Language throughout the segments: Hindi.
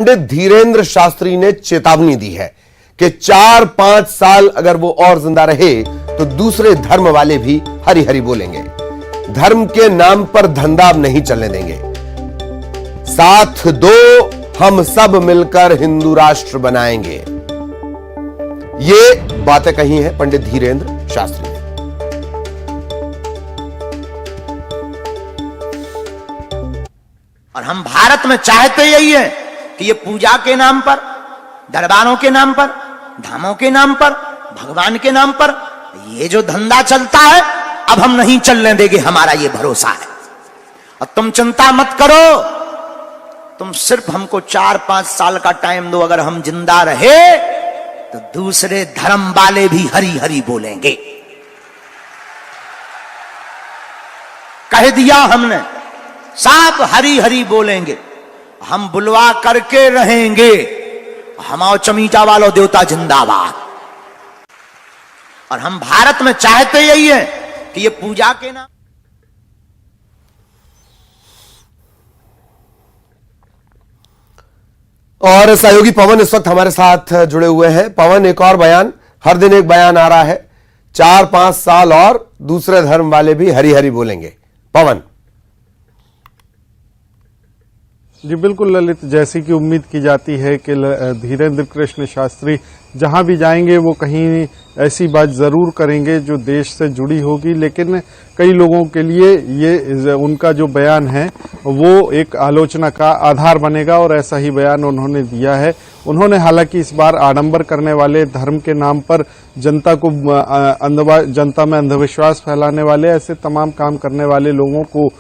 पंडित धीरेन्द्र शास्त्री ने चेतावनी दी है कि 4-5 साल अगर वो और जिंदा रहे तो दूसरे धर्म वाले भी हरि हरि बोलेंगे। धर्म के नाम पर धंधा अब नहीं चलने देंगे। साथ दो, हम सब मिलकर हिंदू राष्ट्र बनाएंगे। ये बातें कही हैं पंडित धीरेन्द्र शास्त्री ने। और हम भारत में चाहते यही है कि ये पूजा के नाम पर, दरबारों के नाम पर, धामों के नाम पर, भगवान के नाम पर ये जो धंधा चलता है अब हम नहीं चलने देंगे, हमारा ये भरोसा है। और तुम चिंता मत करो, तुम सिर्फ हमको 4-5 साल का टाइम दो। अगर हम जिंदा रहे तो दूसरे धर्म वाले भी हरि हरि बोलेंगे। कह दिया हमने, सब हरि हरि बोलेंगे। हम बुलवा करके रहेंगे, हमाओ चमीटा वालों देवता जिंदाबाद। और हम भारत में चाहते यही है कि ये पूजा के नाम। और सहयोगी पवन इस वक्त हमारे साथ जुड़े हुए हैं। पवन, एक और बयान, हर दिन एक बयान आ रहा है, 4-5 साल और दूसरे धर्म वाले भी हरि हरि बोलेंगे। पवन जी बिल्कुल ललित, जैसी कि उम्मीद की जाती है कि धीरेन्द्र कृष्ण शास्त्री जहां भी जाएंगे वो कहीं ऐसी बात जरूर करेंगे जो देश से जुड़ी होगी, लेकिन कई लोगों के लिए ये उनका जो बयान है वो एक आलोचना का आधार बनेगा और ऐसा ही बयान उन्होंने दिया है। उन्होंने हालांकि इस बार आडंबर करने वाले, धर्म के नाम पर जनता में अंधविश्वास फैलाने वाले, ऐसे तमाम काम करने वाले लोगों को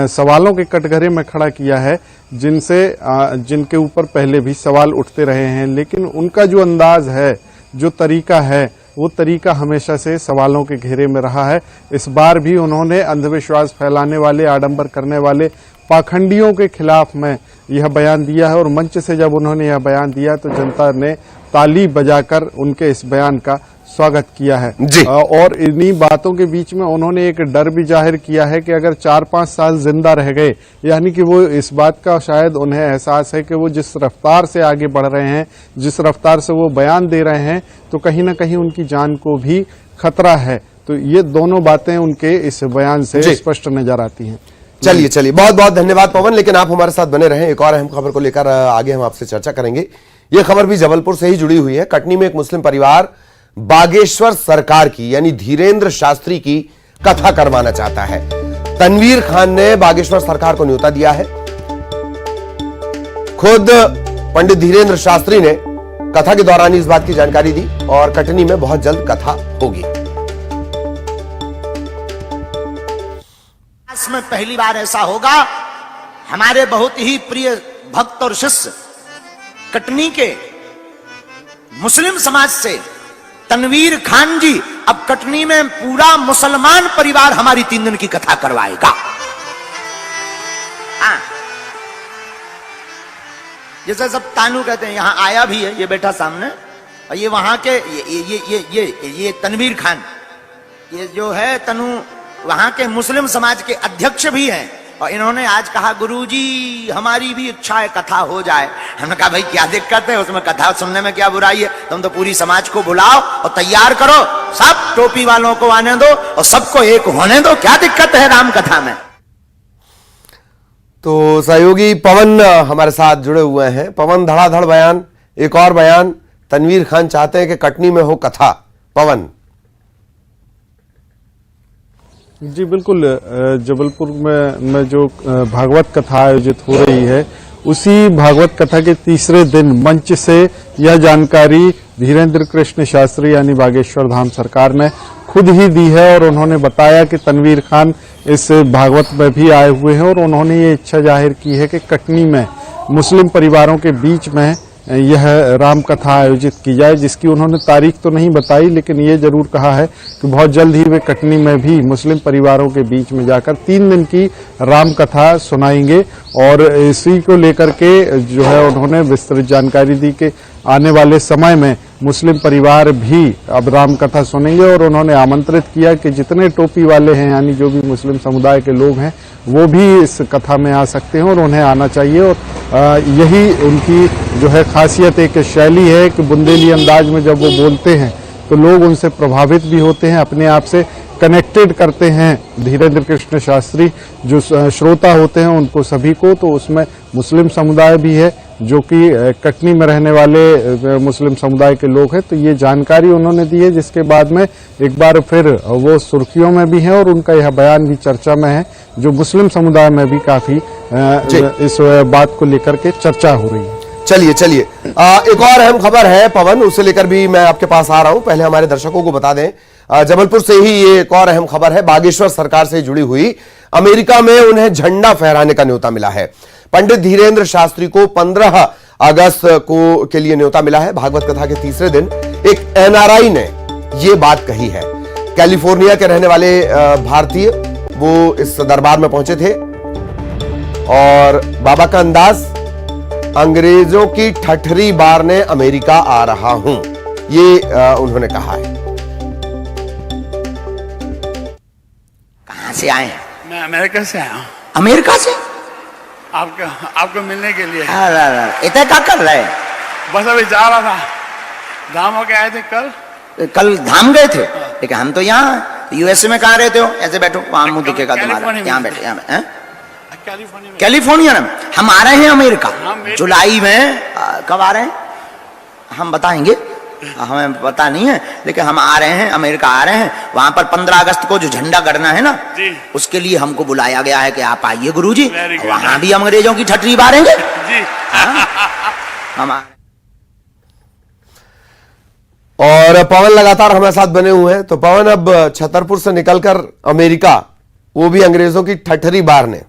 सवालों के कटघरे में खड़ा किया है, जिनके ऊपर पहले भी सवाल उठते रहे हैं। लेकिन उनका जो अंदाज है, जो तरीका है, वो तरीका हमेशा से सवालों के घेरे में रहा है। इस बार भी उन्होंने अंधविश्वास फैलाने वाले, आडंबर करने वाले पाखंडियों के खिलाफ में यह बयान दिया है। और मंच से जब उन्होंने यह बयान दिया तो जनता ने ताली बजाकर उनके इस बयान का स्वागत किया है जी। और इन्हीं बातों के बीच में उन्होंने एक डर भी जाहिर किया है कि अगर 4-5 साल जिंदा रह गए, यानी कि वो इस बात का शायद उन्हें एहसास है कि वो जिस रफ्तार से आगे बढ़ रहे हैं, जिस रफ्तार से वो बयान दे रहे हैं, तो कहीं ना कहीं उनकी जान को भी खतरा है। तो ये दोनों बातें उनके इस बयान से स्पष्ट नजर आती हैं। चलिए, बहुत बहुत धन्यवाद पवन, लेकिन आप हमारे साथ बने रहें। एक और अहम खबर को लेकर आगे हम आपसे चर्चा करेंगे। ये खबर भी जबलपुर से ही जुड़ी हुई है। कटनी में एक मुस्लिम परिवार बागेश्वर सरकार की, यानी धीरेन्द्र शास्त्री की कथा करवाना चाहता है। तनवीर खान ने बागेश्वर सरकार को न्योता दिया है। खुद पंडित धीरेन्द्र शास्त्री ने कथा के दौरान इस बात की जानकारी दी और कटनी में बहुत जल्द कथा होगी। में पहली बार ऐसा होगा। हमारे बहुत ही प्रिय भक्त और शिष्य कटनी के मुस्लिम समाज से तनवीर खान जी अब कटनी में पूरा मुसलमान परिवार हमारी 3 दिन की कथा करवाएगा। जैसे सब तानू कहते हैं, यहां आया भी है ये बैठा सामने, और ये वहां के ये तनवीर खान, ये जो है तनु, वहां के मुस्लिम समाज के अध्यक्ष भी हैं। और इन्होंने आज कहा, गुरुजी हमारी भी इच्छा है कथा हो जाए। हमने कहा भाई क्या दिक्कत है, उसमें कथा सुनने में क्या बुराई है, तुम तो पूरी समाज को बुलाओ और तैयार करो, सब टोपी वालों को आने दो और सबको एक होने दो, क्या दिक्कत है राम कथा में। तो सहयोगी पवन हमारे साथ जुड़े हुए हैं। पवन, धड़ाधड़ बयान, एक और बयान, तनवीर खान चाहते हैं कि कटनी में हो कथा। पवन जी बिल्कुल, जबलपुर में जो भागवत कथा आयोजित हो रही है, उसी भागवत कथा के तीसरे दिन मंच से यह जानकारी धीरेन्द्र कृष्ण शास्त्री यानी बागेश्वर धाम सरकार ने खुद ही दी है। और उन्होंने बताया कि तनवीर खान इस भागवत में भी आए हुए हैं और उन्होंने ये इच्छा जाहिर की है कि कटनी में मुस्लिम परिवारों के बीच में यह राम कथा आयोजित की जाए, जिसकी उन्होंने तारीख तो नहीं बताई, लेकिन ये जरूर कहा है कि बहुत जल्द ही वे कटनी में भी मुस्लिम परिवारों के बीच में जाकर 3 दिन की राम कथा सुनाएंगे। और इसी को लेकर के जो है उन्होंने विस्तृत जानकारी दी कि आने वाले समय में मुस्लिम परिवार भी अब राम कथा सुनेंगे और उन्होंने आमंत्रित किया कि जितने टोपी वाले हैं यानी जो भी मुस्लिम समुदाय के लोग हैं वो भी इस कथा में आ सकते हैं और उन्हें आना चाहिए। और यही उनकी जो है खासियत, एक शैली है कि बुंदेली अंदाज में जब वो बोलते हैं तो लोग उनसे प्रभावित भी होते हैं, अपने आप से कनेक्टेड करते हैं धीरेन्द्र कृष्ण शास्त्री जो श्रोता होते हैं उनको सभी को। तो उसमें मुस्लिम समुदाय भी है जो कि कटनी में रहने वाले मुस्लिम समुदाय के लोग हैं। तो ये जानकारी उन्होंने दी है, जिसके बाद में एक बार फिर वो सुर्खियों में भी हैं और उनका यह बयान भी चर्चा में है, जो मुस्लिम समुदाय में भी काफी इस बात को लेकर के चर्चा हो रही है। चलिए चलिए, एक और अहम खबर है पवन, उसे लेकर भी मैं आपके पास आ रहा हूं। पहले हमारे दर्शकों को बता दें, जबलपुर से ही ये एक और अहम खबर है, बागेश्वर सरकार से जुड़ी हुई। अमेरिका में उन्हें झंडा फहराने का न्योता मिला है। पंडित धीरेन्द्र शास्त्री को 15 अगस्त को के लिए न्योता मिला है। भागवत कथा के तीसरे दिन एक एनआरआई ने यह बात कही है। कैलिफोर्निया के रहने वाले भारतीय वो इस दरबार में पहुंचे थे और बाबा का अंदाज, अंग्रेजों की ठठरी बारने अमेरिका आ रहा हूं, ये उन्होंने कहा है। कहां से आए हैं? मैं अमेरिका से आया हूँ। अमेरिका से? आपको मिलने के लिए। इतना क्या कर रहे हैं? बस अभी जा रहा था, धाम होके आए थे कल धाम गए थे, लेकिन हम तो यहाँ यूएसए में कहाँ रहते हो? ऐसे बैठो, वहां मुंह दिखेगा तुम्हारा, यहाँ बैठे, यहाँ बैठे। कैलिफोर्निया में हम आ रहे हैं अमेरिका जुलाई में। कब आ रहे हैं हम बताएंगे, हमें पता नहीं है, लेकिन हम आ रहे हैं, अमेरिका आ रहे हैं। वहां पर 15 अगस्त को जो झंडा गड़ना है ना, उसके लिए हमको बुलाया गया है कि आप आइए गुरुजी, वहां भी अंग्रेजों की ठठरी बारेंगे जी। हम और पवन लगातार हमारे साथ बने हुए हैं। तो पवन, अब छतरपुर से निकलकर अमेरिका, वो भी अंग्रेजों की ठठरी बारने।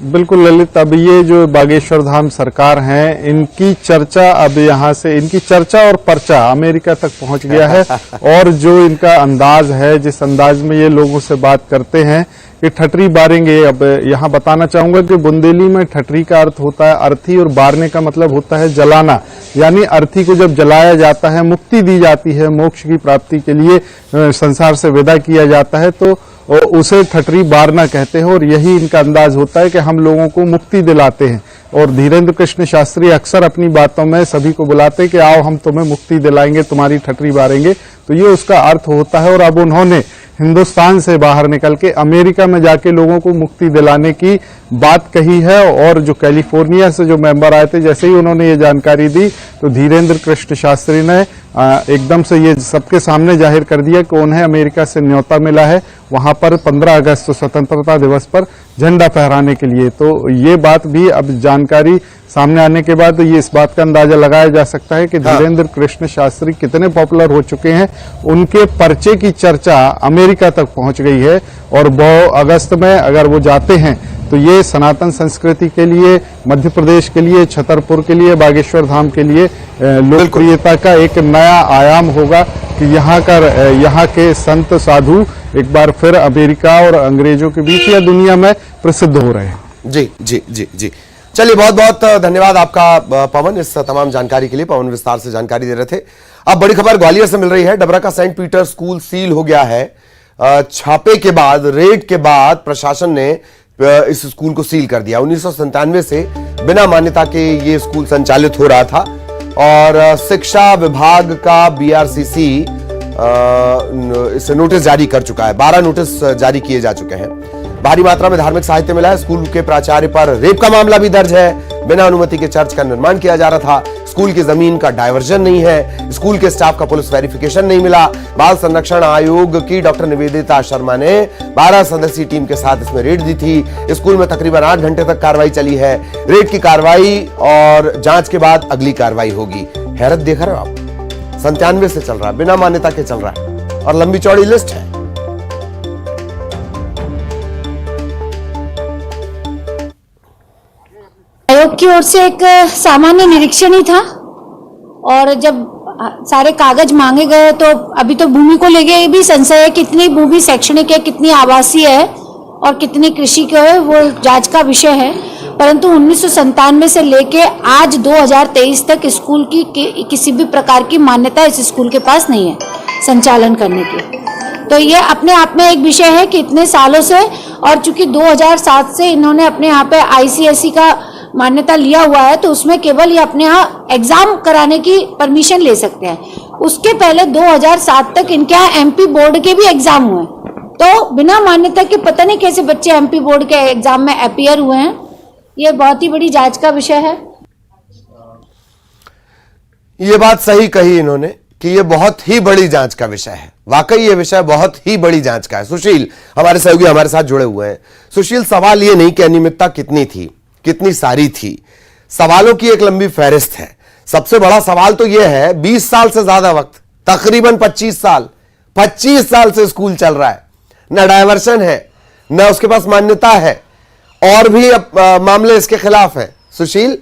बिल्कुल ललित, अब ये जो बागेश्वर धाम सरकार हैं, इनकी चर्चा अब यहाँ से, इनकी चर्चा और पर्चा अमेरिका तक पहुंच गया है। और जो इनका अंदाज है, जिस अंदाज में ये लोगों से बात करते हैं कि ठठरी बारेंगे। अब यहाँ बताना चाहूंगा कि बुंदेली में ठठरी का अर्थ होता है अर्थी और बारने का मतलब होता है जलाना। यानी अर्थी को जब जलाया जाता है, मुक्ति दी जाती है, मोक्ष की प्राप्ति के लिए संसार से विदा किया जाता है, तो उसे ठठरी बारना कहते हैं। और यही इनका अंदाज होता है कि हम लोगों को मुक्ति दिलाते हैं। और धीरेन्द्र कृष्ण शास्त्री अक्सर अपनी बातों में सभी को बुलाते हैं कि आओ हम तुम्हें मुक्ति दिलाएंगे, तुम्हारी ठठरी बारेंगे। तो ये उसका अर्थ होता है। और अब उन्होंने हिंदुस्तान से बाहर निकल के अमेरिका में जाके लोगों को मुक्ति दिलाने की बात कही है। और जो कैलिफोर्निया से जो मेंबर आए थे, जैसे ही उन्होंने ये जानकारी दी तो धीरेन्द्र कृष्ण शास्त्री ने एकदम से ये सबके सामने जाहिर कर दिया कि उन्हें अमेरिका से न्योता मिला है वहां पर 15 अगस्त स्वतंत्रता दिवस पर झंडा फहराने के लिए। तो ये बात भी अब जानकारी सामने आने के बाद ये इस बात का अंदाजा लगाया जा सकता है कि धीरेन्द्र कृष्ण शास्त्री कितने पॉपुलर हो चुके हैं। उनके पर्चे की चर्चा अमेरिका तक पहुंच गई है। और 2 अगस्त में अगर वो जाते हैं तो ये सनातन संस्कृति के लिए, मध्य प्रदेश के लिए, छतरपुर के लिए, बागेश्वर धाम के लिए लोकप्रियता का एक नया आयाम होगा कि यहाँ के संत साधु एक बार फिर अमेरिका और अंग्रेजों के बीच या दुनिया में प्रसिद्ध हो रहे हैं। जी जी जी जी, चलिए बहुत बहुत धन्यवाद आपका पवन, इस तमाम जानकारी के लिए। पवन विस्तार से जानकारी दे रहे थे। अब बड़ी खबर ग्वालियर से मिल रही है। डबरा का सेंट पीटर स्कूल सील हो गया है। छापे के बाद, रेड के बाद प्रशासन ने इस स्कूल को सील कर दिया। 1997 से बिना मान्यता के ये स्कूल संचालित हो रहा था और शिक्षा विभाग का बीआरसीसी इसे नोटिस जारी कर चुका है। 12 नोटिस जारी किए जा चुके हैं। भारी मात्रा में धार्मिक साहित्य मिला है। स्कूल के प्राचार्य पर रेप का मामला भी दर्ज है। बिना अनुमति के चर्च का निर्माण किया जा रहा था। स्कूल की जमीन का डायवर्जन नहीं है। स्कूल के स्टाफ का पुलिस वेरिफिकेशन नहीं मिला। बाल संरक्षण आयोग की डॉक्टर निवेदिता शर्मा ने 12 सदस्यीय टीम के साथ इसमें रेड दी थी। स्कूल में तकरीबन 8 घंटे तक कार्रवाई चली है। रेड की कार्रवाई और जांच के बाद अगली कार्रवाई होगी। हैरत देख रहे हो आप, 97 से चल रहा है, बिना मान्यता के चल रहा है और लंबी चौड़ी लिस्ट है। आयोग की ओर से एक सामान्य निरीक्षण ही था और जब सारे कागज मांगे गए तो अभी तो भूमि को लेके भी संशय है, कितनी भूमि शैक्षणिक है, कितनी आवासीय है और कितनी कृषि की है, वो जांच का विषय है। परंतु 1997 से लेके आज 2023 तक स्कूल की किसी भी प्रकार की मान्यता इस स्कूल के पास नहीं है संचालन करने की। तो ये अपने आप में एक विषय है कि इतने सालों से, और चूंकि 2007 से इन्होंने अपने यहाँ पे ICSE का मान्यता लिया हुआ है, तो उसमें केवल ये अपने यहाँ एग्जाम कराने की परमिशन ले सकते हैं। उसके पहले 2007 तक इनके यहाँ MP बोर्ड के भी एग्जाम हुए, तो बिना मान्यता के पता नहीं कैसे बच्चे MP बोर्ड के एग्जाम में अपीयर हुए हैं। ये बहुत ही बड़ी जांच का विषय है। ये बात सही कही इन्होंने कि ये बहुत ही बड़ी जांच का विषय है। वाकई ये विषय बहुत ही बड़ी जांच का है। सुशील हमारे सहयोगी हमारे साथ जुड़े हुए हैं। सुशील, सवाल ये नहीं कि अनियमितता कितनी थी, कितनी सारी थी, सवालों की एक लंबी फहरिस्त है। सबसे बड़ा सवाल तो यह है 20 साल से ज्यादा वक्त, तकरीबन 25 साल से स्कूल चल रहा है, न डायवर्शन है, न उसके पास मान्यता है, और भी मामले इसके खिलाफ हैं। सुशील,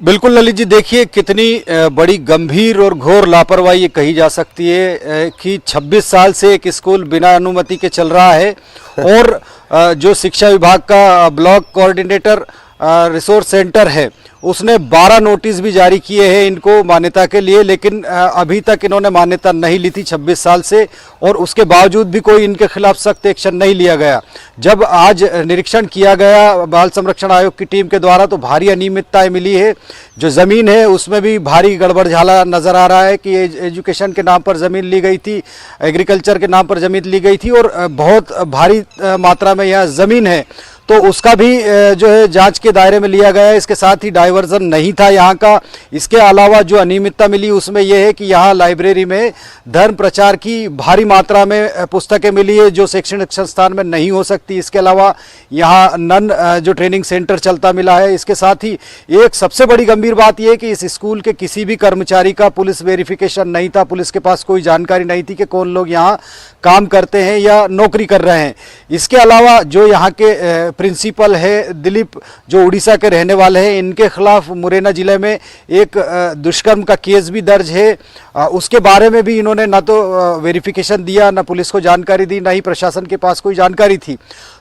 बिल्कुल ललित जी, देखिए कितनी बड़ी गंभीर और घोर लापरवाही ये कही जा सकती है कि 26 साल से एक स्कूल बिना अनुमति के चल रहा है, और जो शिक्षा विभाग का ब्लॉक कोऑर्डिनेटर रिसोर्स सेंटर है उसने 12 नोटिस भी जारी किए हैं इनको मान्यता के लिए, लेकिन अभी तक इन्होंने मान्यता नहीं ली थी 26 साल से, और उसके बावजूद भी कोई इनके खिलाफ सख्त एक्शन नहीं लिया गया। जब आज निरीक्षण किया गया बाल संरक्षण आयोग की टीम के द्वारा तो भारी अनियमितताएं मिली है। जो ज़मीन है उसमें भी भारी गड़बड़ झाला नज़र आ रहा है कि एजुकेशन के नाम पर ज़मीन ली गई थी, एग्रीकल्चर के नाम पर ज़मीन ली गई थी, और बहुत भारी मात्रा में यह ज़मीन है, तो उसका भी जो है जांच के दायरे में लिया गया है। इसके साथ ही डाइवर्जन नहीं था यहाँ का। इसके अलावा जो अनियमितता मिली उसमें यह है कि यहाँ लाइब्रेरी में धर्म प्रचार की भारी मात्रा में पुस्तकें मिली है जो शैक्षणिक संस्थान में नहीं हो सकती। इसके अलावा यहाँ नन जो ट्रेनिंग सेंटर चलता मिला है। इसके साथ ही एक सबसे बड़ी गंभीर बात यह है कि इस स्कूल के किसी भी कर्मचारी का पुलिस वेरिफिकेशन नहीं था। पुलिस के पास कोई जानकारी नहीं थी कि कौन लोग यहाँ काम करते हैं या नौकरी कर रहे हैं। इसके अलावा जो यहाँ के प्रिंसिपल है दिलीप, जो उड़ीसा के रहने वाले हैं, इनके खिलाफ मुरैना जिले में एक दुष्कर्म का केस भी दर्ज है। उसके बारे में भी इन्होंने ना तो वेरिफिकेशन दिया, ना पुलिस को जानकारी दी, ना ही प्रशासन के पास कोई जानकारी थी।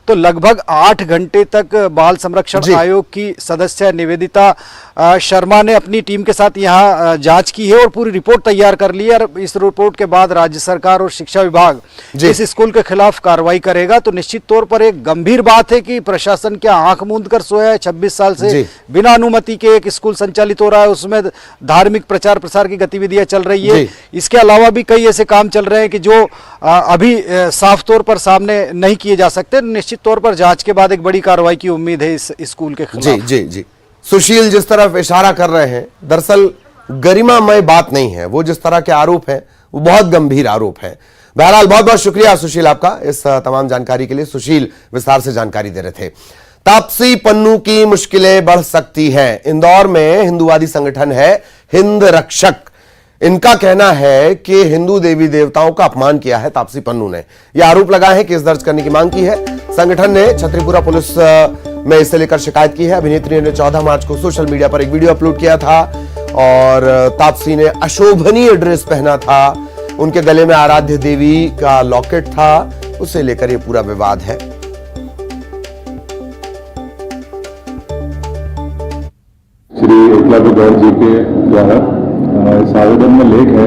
तो लगभग 8 घंटे तक बाल संरक्षण आयोग की सदस्य निवेदिता शर्मा ने अपनी टीम के साथ यहाँ जांच की है और पूरी रिपोर्ट तैयार कर ली है। और इस रिपोर्ट के बाद राज्य सरकार और शिक्षा विभाग इस स्कूल के खिलाफ कार्रवाई करेगा। तो निश्चित तौर पर एक गंभीर बात है कि प्रशासन क्या आंख मूंद कर सोया है। 26 साल से बिना अनुमति के एक स्कूल संचालित हो रहा है, उसमें धार्मिक प्रचार प्रसार की गतिविधियां चल रही है। इसके अलावा भी कई ऐसे काम चल रहे हैं कि जो अभी साफ तौर पर सामने नहीं किए जा सकते। निश्चित तौर पर जांच के बाद एक बड़ी कार्रवाई की उम्मीद है इस स्कूल के खिलाफ। जी सुशील, जिस तरफ इशारा कर रहे हैं दरअसल गरिमामय बात नहीं है। वो जिस तरह के आरोप हैं वो बहुत गंभीर आरोप हैं। बहरहाल बहुत बहुत शुक्रिया सुशील आपका इस तमाम जानकारी के लिए। सुशील विस्तार से जानकारी दे रहे थे। तापसी पन्नू की मुश्किलें बढ़ सकती हैं। इंदौर में हिंदूवादी संगठन है हिंद रक्षक। इनका कहना है कि हिंदू देवी देवताओं का अपमान किया है तापसी पन्नू ने। यह आरोप लगाए हैं, केस दर्ज करने की मांग की है। संगठन ने छतरीपुरा पुलिस में इसे लेकर शिकायत की है। अभिनेत्री ने 14 मार्च को सोशल मीडिया पर एक वीडियो अपलोड किया था और तापसी ने अशोभनीय ड्रेस पहना था, उनके गले में आराध्य देवी का लॉकेट था, उसे लेकर यह पूरा विवाद है। श्री एकलव्य गौड़ जी के द्वारा इस आवेदन में लेख है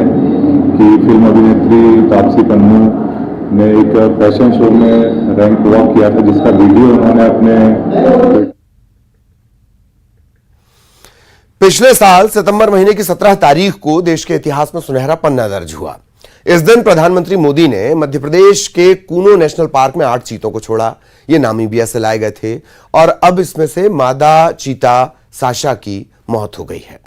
कि फिल्म अभिनेत्री तापसी पन्नू ने एक फैशन शो में रैंक वॉक किया था, जिसका वीडियो उन्होंने अपने पिछले साल सितंबर महीने की 17 तारीख को देश के इतिहास में सुनहरा पन्ना दर्ज हुआ। इस दिन प्रधानमंत्री मोदी ने मध्य प्रदेश के कूनो नेशनल पार्क में 8 चीतों को छोड़ा। ये नामीबिया से लाए गए थे और अब इसमें से मादा चीता साशा की मौत हो गई है।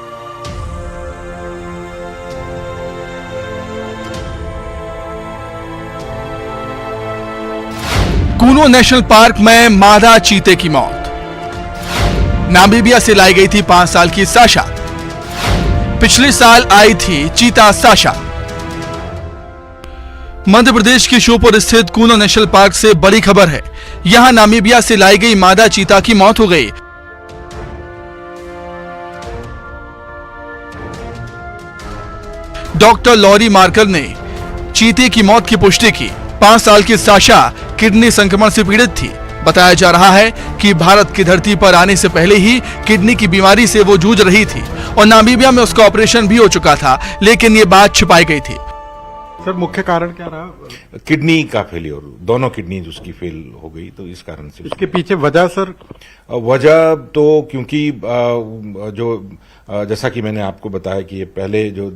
कूनो नेशनल पार्क में मादा चीते की मौत। नामीबिया से लाई गई थी 5 साल की साशा। पिछले साल आई थी चीता साशा। मध्य प्रदेश के श्योपुर स्थित कूनो नेशनल पार्क से बड़ी खबर है। यहां नामीबिया से लाई गई मादा चीता की मौत हो गई। डॉक्टर लॉरी मार्कर ने चीते की मौत की पुष्टि की। 5 साल की साशा किडनी संक्रमण से पीड़ित थी। बताया जा रहा है कि भारत की धरती पर आने से पहले ही किडनी की बीमारी से वो जूझ रही थी और नामीबिया में उसका ऑपरेशन भी हो चुका था, लेकिन ये बात छिपाई गई थी। सर मुख्य कारण क्या रहा? किडनी का फेलियर, दोनों किडनी उसकी फेल हो गई, तो इस कारण से इसके पीछे वजह सर? वजह तो क्योंकि जैसा कि मैंने आपको बताया कि ये पहले जो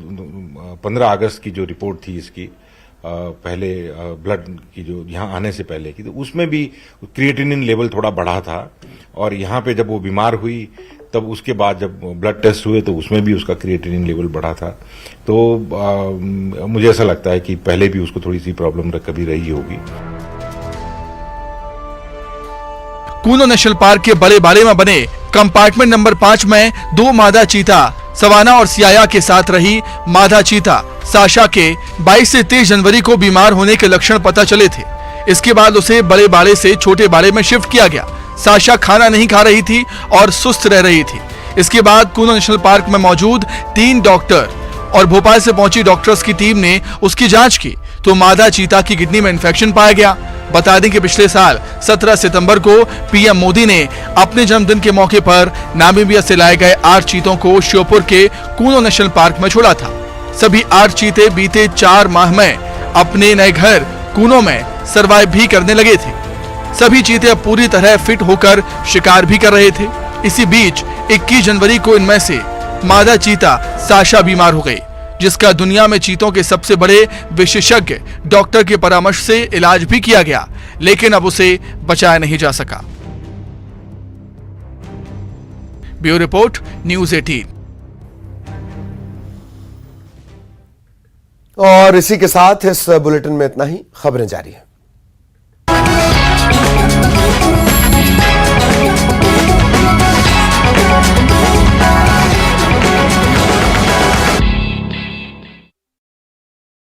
15 अगस्त की जो रिपोर्ट थी इसकी, पहले ब्लड की जो यहाँ आने से पहले की, तो उसमें भी क्रिएटिनिन लेवल थोड़ा बढ़ा था और यहाँ पे जब वो बीमार हुई तब उसके बाद जब ब्लड टेस्ट हुए तो उसमें भी उसका क्रिएटिनिन लेवल बढ़ा था। तो मुझे ऐसा लगता है कि पहले भी उसको थोड़ी सी प्रॉब्लम कभी रही होगी। कूनो नेशनल पार्क के बड़े बाले में बने कंपार्टमेंट नंबर 5 में 2 मादा चीता सवाना और सियाया के साथ रही। मादा चीता साशा के 22 से 23 जनवरी को बीमार होने के लक्षण पता चले थे। इसके बाद उसे बड़े बाड़े से छोटे बाड़े में शिफ्ट किया गया। साशा खाना नहीं खा रही थी और सुस्त रह रही थी। इसके बाद कूनो नेशनल पार्क में मौजूद 3 डॉक्टर और भोपाल से पहुंची डॉक्टर्स की टीम ने उसकी जांच की तो मादा चीता की किडनी में इंफेक्शन पाया गया। बता दें कि पिछले साल 17 सितंबर को पीएम मोदी ने अपने जन्मदिन के मौके पर नामीबिया से लाए गए 8 चीतों को श्योपुर के कूनो नेशनल पार्क में छोड़ा था। सभी 8 चीते बीते 4 माह में अपने नए घर कूनो में सरवाइव भी करने लगे थे। सभी चीते अब पूरी तरह फिट होकर शिकार भी कर रहे थे। इसी बीच 21 जनवरी को इनमें से मादा चीता साशा बीमार हो गई, जिसका दुनिया में चीतों के सबसे बड़े विशेषज्ञ डॉक्टर के परामर्श से इलाज भी किया गया, लेकिन अब उसे बचाया नहीं जा सका। Bureau report, news 18। और इसी के साथ इस बुलेटिन में इतना ही। खबरें जारी हैं।